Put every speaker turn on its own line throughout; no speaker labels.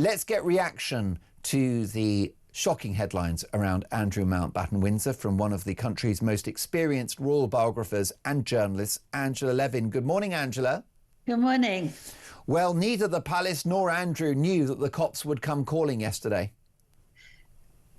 Let's get reaction to the shocking headlines around Andrew Mountbatten-Windsor from one of the country's most experienced royal biographers and journalists, Angela Levin. Good morning, Angela.
Good morning.
Well, neither the palace nor Andrew knew that the cops would come calling yesterday.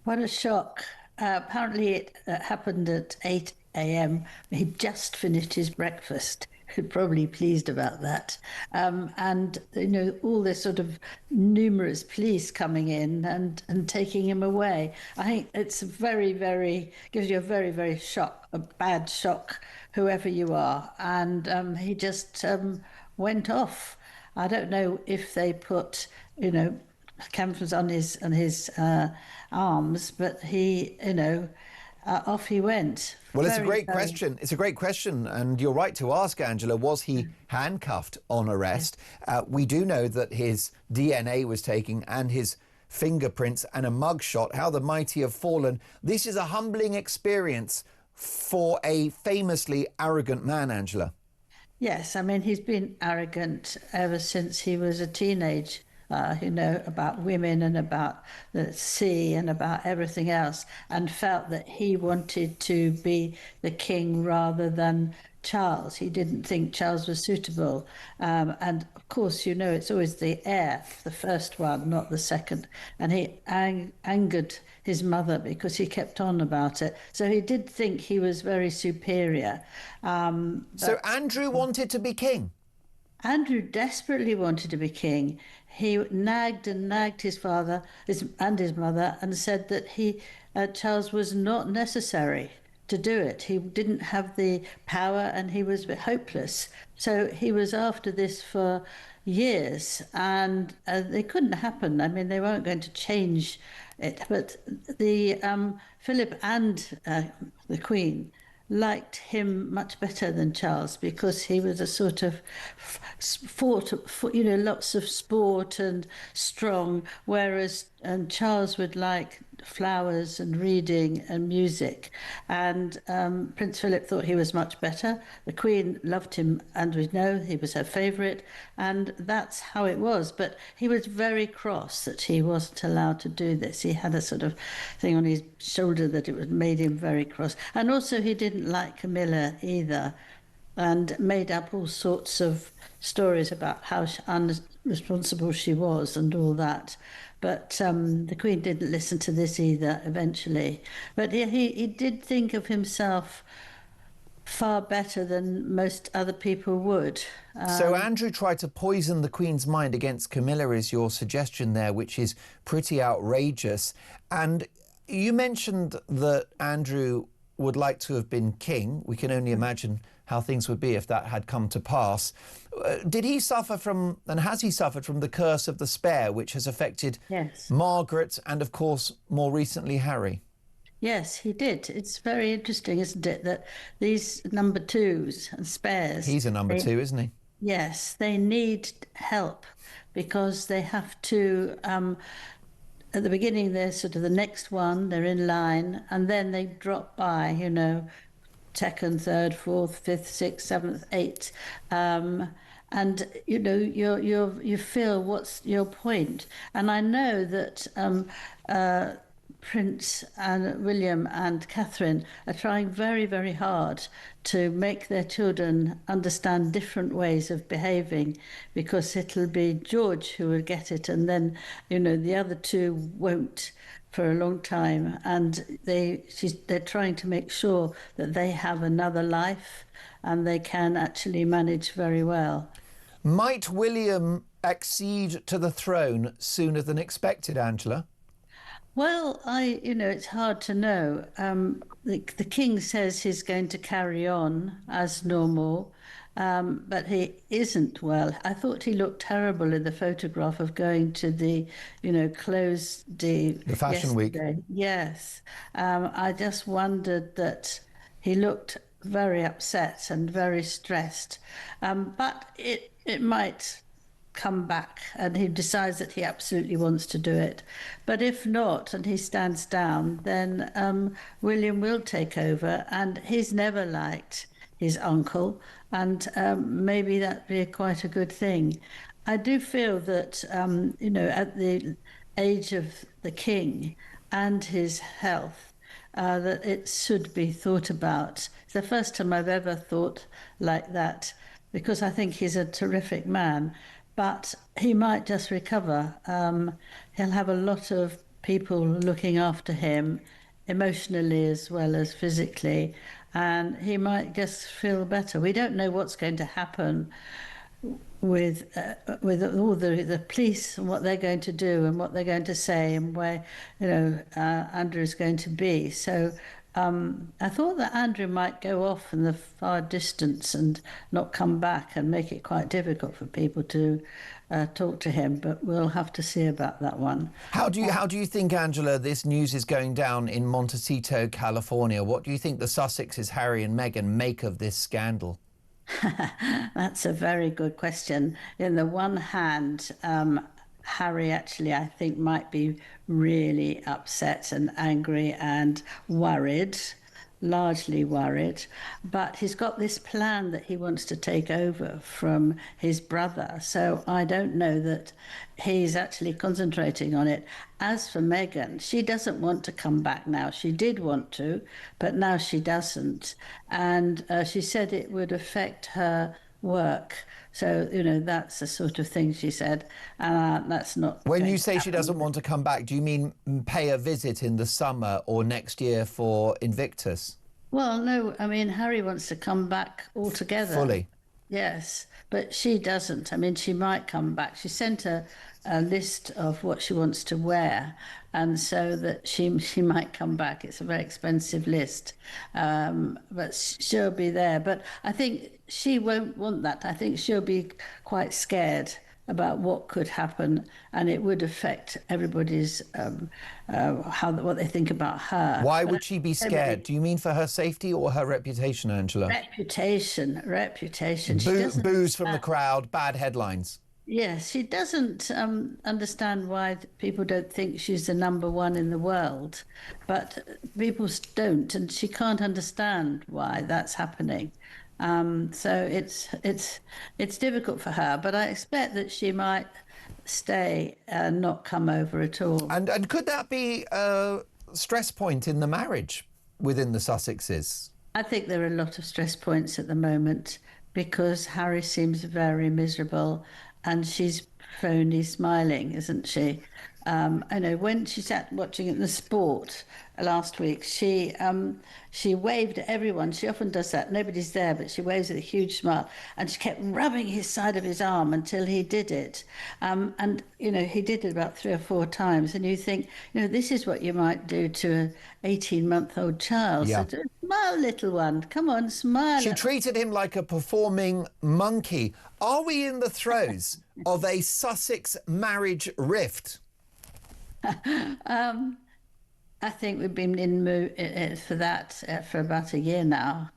What a shock. Apparently it happened at 8 a.m. He'd just finished his breakfast. Probably pleased about that. And, you know, all this sort of numerous police coming in and taking him away. I think it's gives you a very, very a bad shock, whoever you are. And he just went off. I don't know if they put, cameras on his arms, but he, off he went.
Well, it's a great question. It's a great question. And you're right to ask, Angela, was he handcuffed on arrest? We do know that his DNA was taken and his fingerprints and a mugshot. How the mighty have fallen. This is a humbling experience for a famously arrogant man, Angela.
Yes, I mean, he's been arrogant ever since he was a teenager. About women and about the sea and about everything else, and felt that he wanted to be the king rather than Charles. He didn't think Charles was suitable. And of course, it's always the heir, the first one, not the second. And he angered his mother because he kept on about it. So he did think he was very superior.
So Andrew wanted to be king?
Andrew desperately wanted to be king. He nagged and nagged his father and his mother and said that Charles was not necessary to do it. He didn't have the power and he was a bit hopeless. So he was after this for years and they couldn't happen. I mean, they weren't going to change it. But the Philip and the Queen liked him much better than Charles because he was a sort of lots of sport and strong, whereas Charles would like flowers and reading and music. And Prince Philip thought he was much better. The Queen loved him, and we know he was her favourite, and that's how it was. But he was very cross that he wasn't allowed to do this. He had a sort of thing on his shoulder that made him very cross. And also he didn't like Camilla either, and made up all sorts of stories about how unresponsible she was and all that. But the Queen didn't listen to this either eventually. But he did think of himself far better than most other people would.
So Andrew tried to poison the Queen's mind against Camilla, is your suggestion there, which is pretty outrageous. And you mentioned that Andrew would like to have been king. We can only imagine how things would be if that had come to pass. Did he suffer from, and has he suffered from, the curse of the spare, which has affected Margaret and, of course, more recently, Harry?
Yes, he did. It's very interesting, isn't it, that these number twos and spares...
He's a number two, isn't he?
Yes, they need help because they have to... at the beginning, they're sort of the next one, they're in line, and then they drop by, second, third, fourth, fifth, sixth, seventh, eighth. And, you feel what's your point. And I know that Prince and William and Catherine are trying very, very hard to make their children understand different ways of behaving, because it'll be George who will get it, and then, the other two won't for a long time. And they're trying to make sure that they have another life and they can actually manage very well.
Might William accede to the throne sooner than expected, Angela?
Well, it's hard to know. The king says he's going to carry on as normal, but he isn't well. I thought he looked terrible in the photograph of going to the, the
Fashion Week.
Yes. I just wondered that he looked very upset and very stressed. But it might come back and he decides that he absolutely wants to do it. But if not, and he stands down, then William will take over, and he's never liked his uncle, and maybe that'd be quite a good thing. I do feel that, at the age of the king and his health, that it should be thought about. It's the first time I've ever thought like that, because I think he's a terrific man, but he might just recover. He'll have a lot of people looking after him emotionally as well as physically, and he might just feel better. We don't know what's going to happen with all the police and what they're going to do and what they're going to say and where Andrew is going to be. So I thought that Andrew might go off in the far distance and not come back and make it quite difficult for people to talk to him, but we'll have to see about that one.
How do you think, Angela, this news is going down in Montecito, California? What do you think the Sussexes, Harry and Meghan, make of this scandal?
That's a very good question. In the one hand, Harry actually, I think, might be really upset and angry and worried, largely worried. But he's got this plan that he wants to take over from his brother. So I don't know that he's actually concentrating on it. As for Meghan, she doesn't want to come back now. She did want to, but now she doesn't. And she said it would affect her work. So, that's the sort of thing she said. That's not.
When you say she doesn't want to come back, do you mean pay a visit in the summer or next year for Invictus?
Well, no, I mean, Harry wants to come back altogether.
Fully?
Yes, but she doesn't. I mean, she might come back. She sent a list of what she wants to wear, and so that she might come back. It's a very expensive list, but she'll be there. But I think she won't want that. I think she'll be quite scared about what could happen, and it would affect everybody's what they think about her.
Why would she be scared? Do you mean for her safety or her reputation, Angela?
Reputation.
Boos from the crowd, bad headlines.
Yes, she doesn't understand why people don't think she's the number one in the world, but people don't, and she can't understand why that's happening. So it's difficult for her, but I expect that she might stay and not come over at all.
And could that be a stress point in the marriage within the Sussexes?
I think there are a lot of stress points at the moment because Harry seems very miserable and she's phony smiling, isn't she? I know when she sat watching it in the sport last week, she waved at everyone. She often does that. Nobody's there, but she waves with a huge smile. And she kept rubbing his side of his arm until he did it. And he did it about 3 or 4 times. And you think, this is what you might do to an 18-month-old child.
Yeah.
So smile, little one. Come on, smile.
She treated him like a performing monkey. Are we in the throes of a Sussex marriage rift?
I think we've been in for that for about a year now.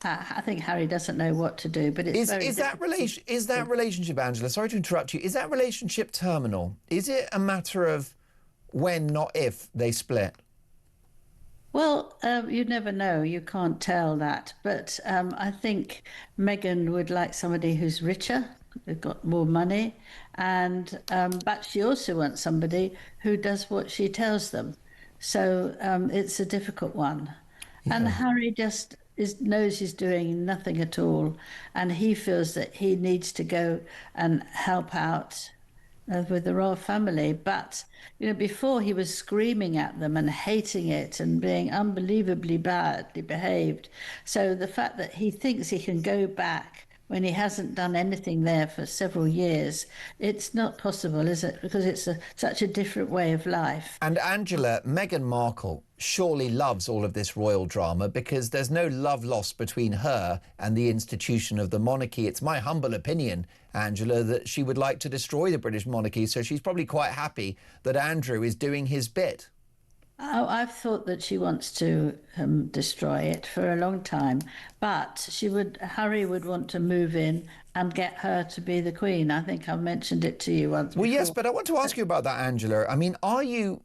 I think Harry doesn't know what to do, but it's
is that relationship, Angela? Sorry to interrupt you. Is that relationship terminal? Is it a matter of when, not if, they split?
Well, you never know. You can't tell that. But I think Meghan would like somebody who's richer, who's got more money, and but she also wants somebody who does what she tells them. So it's a difficult one. Yeah. And Harry just knows he's doing nothing at all, and he feels that he needs to go and help out with the royal family. But before he was screaming at them and hating it and being unbelievably badly behaved. So the fact that he thinks he can go back when he hasn't done anything there for several years, it's not possible, is it? Because it's such a different way of life.
And Angela, Meghan Markle surely loves all of this royal drama because there's no love lost between her and the institution of the monarchy. It's my humble opinion, Angela, that she would like to destroy the British monarchy, so she's probably quite happy that Andrew is doing his bit.
Oh, I've thought that she wants to destroy it for a long time, but Harry would want to move in and get her to be the Queen. I think I've mentioned it to you once before.
Well, yes, but I want to ask you about that, Angela. I mean, are you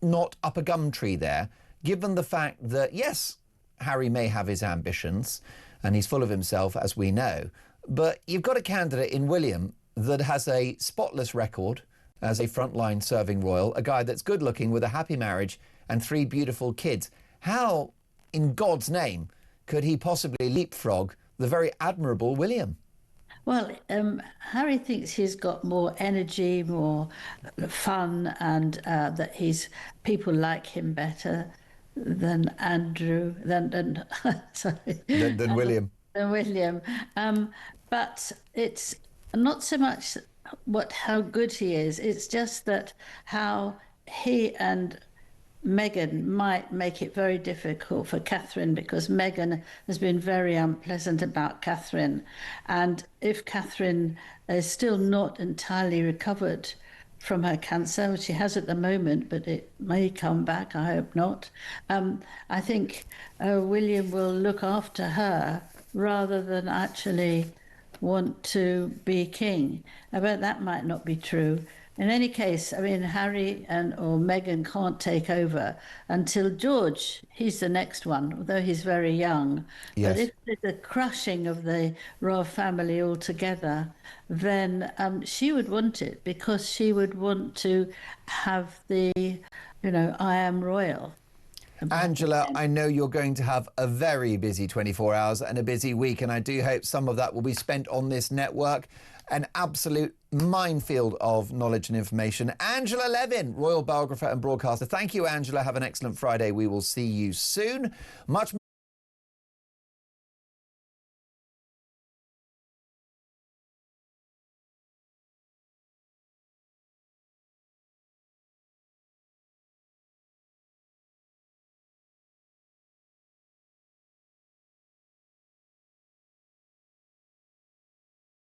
not up a gum tree there, given the fact that, yes, Harry may have his ambitions, and he's full of himself, as we know, but you've got a candidate in William that has a spotless record as a frontline serving royal, a guy that's good looking with a happy marriage and 3 beautiful kids. How, in God's name, could he possibly leapfrog the very admirable William?
Well, Harry thinks he's got more energy, more fun, and that people like him better than Andrew, sorry,
Than William.
Than William. But it's not so much how good he is. It's just that how he and Meghan might make it very difficult for Catherine, because Meghan has been very unpleasant about Catherine. And if Catherine is still not entirely recovered from her cancer, which she has at the moment, but it may come back, I hope not, I think William will look after her rather than actually want to be king. But that might not be true. In any case, I mean, Harry or Meghan can't take over until George. He's the next one, although he's very young.
Yes.
But if there's a crushing of the royal family altogether, then she would want it, because she would want to have the, I am royal.
Angela, I know you're going to have a very busy 24 hours and a busy week, and I do hope some of that will be spent on this network. An absolute minefield of knowledge and information. Angela Levin, Royal Biographer and broadcaster. Thank you, Angela. Have an excellent Friday. We will see you soon. Much more.